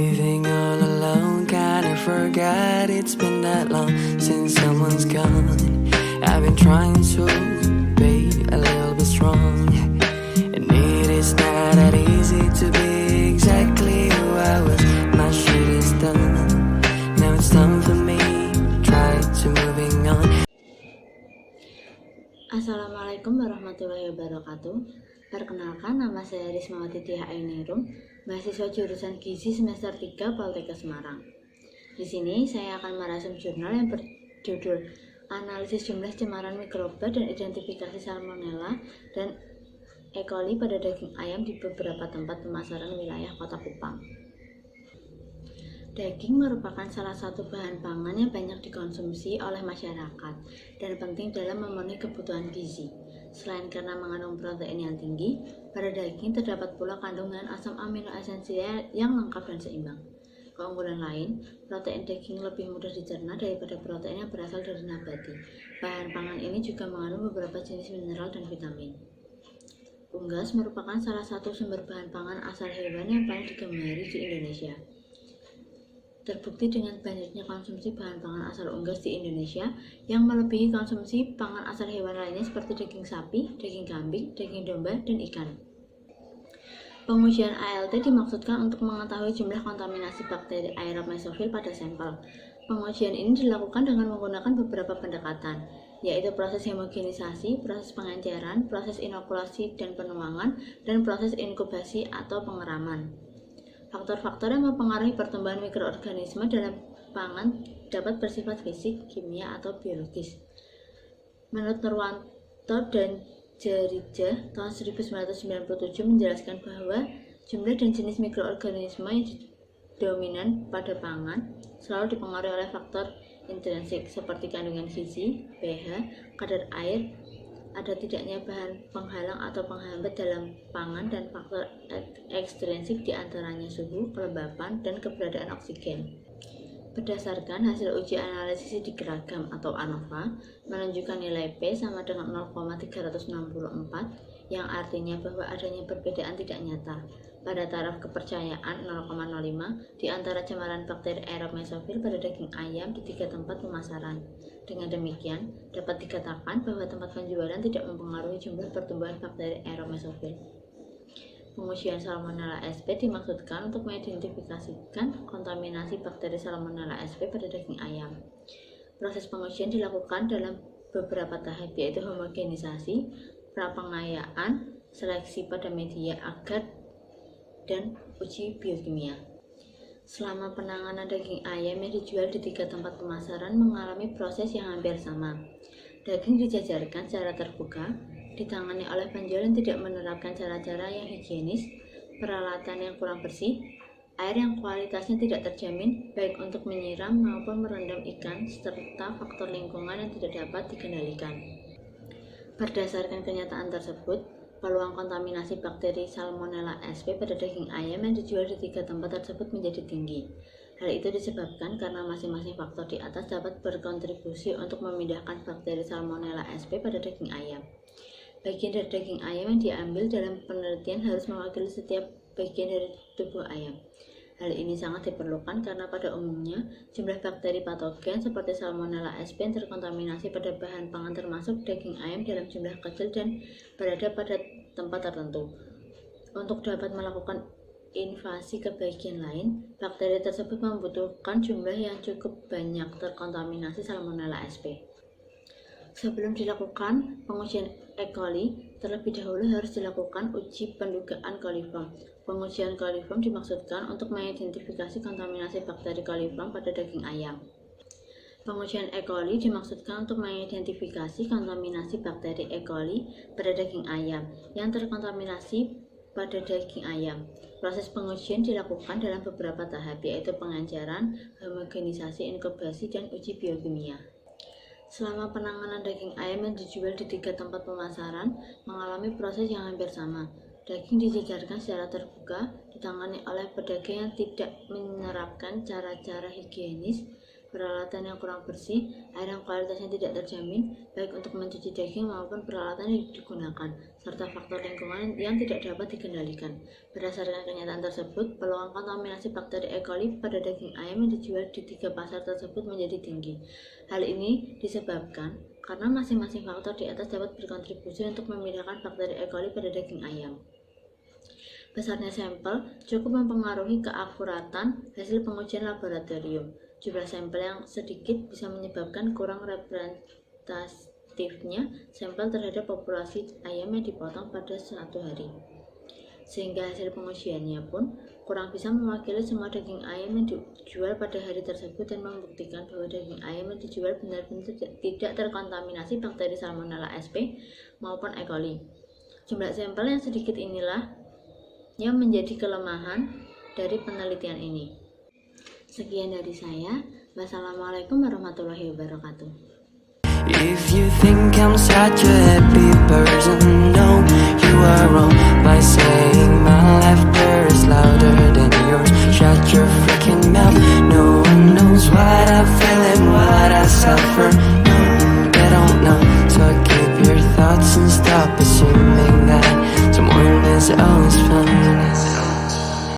Living all alone, kinda forgot it's been that long since someone's gone. I've been trying to be a little bit strong, and it is not that easy to be exactly who I was. My shit is done, now it's time for me, try to moving on. Assalamualaikum warahmatullahi wabarakatuh. Perkenalkan, nama saya Rismawati Tia Ainerum, mahasiswa jurusan Gizi semester 3 Poltekkes Semarang. Di sini saya akan merasum jurnal yang berjudul Analisis Jumlah Cemaran Mikroba dan Identifikasi Salmonella dan E. coli pada daging ayam di beberapa tempat pemasaran wilayah Kota Kupang. Daging merupakan salah satu bahan pangan yang banyak dikonsumsi oleh masyarakat dan penting dalam memenuhi kebutuhan gizi. Selain karena mengandung protein yang tinggi, pada daging terdapat pula kandungan asam amino esensial yang lengkap dan seimbang. Keunggulan lain, protein daging lebih mudah dicerna daripada protein yang berasal dari nabati. Bahan pangan ini juga mengandung beberapa jenis mineral dan vitamin. Unggas merupakan salah satu sumber bahan pangan asal hewan yang paling digemari di Indonesia. Terbukti dengan banyaknya konsumsi bahan pangan asal unggas di Indonesia yang melebihi konsumsi pangan asal hewan lainnya seperti daging sapi, daging kambing, daging domba, dan ikan. Pengujian ALT dimaksudkan untuk mengetahui jumlah kontaminasi bakteri aerob mesofil pada sampel. Pengujian ini dilakukan dengan menggunakan beberapa pendekatan, yaitu proses homogenisasi, proses pengenceran, proses inokulasi dan penuangan, dan proses inkubasi atau pengeraman. Faktor-faktor yang mempengaruhi pertumbuhan mikroorganisme dalam pangan dapat bersifat fisik, kimia, atau biologis. Menurut Nurwanto dan Jarija tahun 1997 menjelaskan bahwa jumlah dan jenis mikroorganisme yang dominan pada pangan selalu dipengaruhi oleh faktor intrinsik seperti kandungan gizi, pH, kadar air, ada tidaknya bahan penghalang atau penghambat dalam pangan, dan faktor ekstrinsik diantaranya suhu, kelembapan, dan keberadaan oksigen. Berdasarkan hasil uji analisis digeragam atau ANOVA menunjukkan nilai P sama dengan 0,364 yang artinya bahwa adanya perbedaan tidak nyata pada taraf kepercayaan 0,05 di antara cemaran bakteri aerob mesofil pada daging ayam di 3 tempat pemasaran. Dengan demikian, dapat dikatakan bahwa tempat penjualan tidak mempengaruhi jumlah pertumbuhan bakteri aerob mesofil. Pengujian Salmonella sp dimaksudkan untuk mengidentifikasikan kontaminasi bakteri Salmonella sp pada daging ayam. Proses pengujian dilakukan dalam beberapa tahap, yaitu homogenisasi, prapengayaan, seleksi pada media agar, dan uji biokimia. Selama penanganan daging ayam yang dijual di 3 tempat pemasaran mengalami proses yang hampir sama. Daging dijajarkan secara terbuka, ditangani oleh penjual yang tidak menerapkan cara-cara yang higienis, peralatan yang kurang bersih, air yang kualitasnya tidak terjamin baik untuk menyiram maupun merendam ikan, serta faktor lingkungan yang tidak dapat dikendalikan. Berdasarkan kenyataan tersebut, peluang kontaminasi bakteri Salmonella sp pada daging ayam yang dijual di 3 tempat tersebut menjadi tinggi. Hal itu disebabkan karena masing-masing faktor di atas dapat berkontribusi untuk memindahkan bakteri Salmonella sp pada daging ayam. Bagian dari daging ayam yang diambil dalam penelitian harus mewakili setiap bagian dari tubuh ayam. Hal ini sangat diperlukan karena pada umumnya jumlah bakteri patogen seperti Salmonella sp yang terkontaminasi pada bahan pangan termasuk daging ayam dalam jumlah kecil dan berada pada tempat tertentu. Untuk dapat melakukan invasi ke bagian lain, bakteri tersebut membutuhkan jumlah yang cukup banyak terkontaminasi Salmonella sp. Sebelum dilakukan pengujian E. coli, terlebih dahulu harus dilakukan uji pendugaan coliform. Pengujian coliform dimaksudkan untuk mengidentifikasi kontaminasi bakteri coliform pada daging ayam. Pengujian E. coli dimaksudkan untuk mengidentifikasi kontaminasi bakteri E. coli pada daging ayam yang terkontaminasi pada daging ayam. Proses pengujian dilakukan dalam beberapa tahap, yaitu pengenceran, homogenisasi, inkubasi, dan uji biokimia. Selama penanganan daging ayam yang dijual di 3 tempat pemasaran mengalami proses yang hampir sama. Daging dijajarkan secara terbuka, ditangani oleh pedagang yang tidak menerapkan cara-cara higienis, peralatan yang kurang bersih, air yang kualitasnya tidak terjamin, baik untuk mencuci daging maupun peralatan yang digunakan, serta faktor lingkungan yang tidak dapat dikendalikan. Berdasarkan kenyataan tersebut, peluang kontaminasi bakteri E. coli pada daging ayam yang dijual di 3 pasar tersebut menjadi tinggi. Hal ini disebabkan karena masing-masing faktor di atas dapat berkontribusi untuk memindahkan bakteri E. coli pada daging ayam. Besarnya sampel cukup mempengaruhi keakuratan hasil pengujian laboratorium. Jumlah sampel yang sedikit bisa menyebabkan kurang representatifnya sampel terhadap populasi ayam yang dipotong pada suatu hari. Sehingga hasil pengujiannya pun kurang bisa mewakili semua daging ayam yang dijual pada hari tersebut dan membuktikan bahwa daging ayam yang dijual benar-benar tidak terkontaminasi bakteri Salmonella sp maupun E. coli. Jumlah sampel yang sedikit inilah yang menjadi kelemahan dari penelitian ini. Sekian dari saya. Wassalamualaikum warahmatullahi wabarakatuh. If you think I'm such a happy person, no, you are wrong by saying my laughter is louder than yours. Shut your freaking mouth. No one knows what I feel and what I suffer.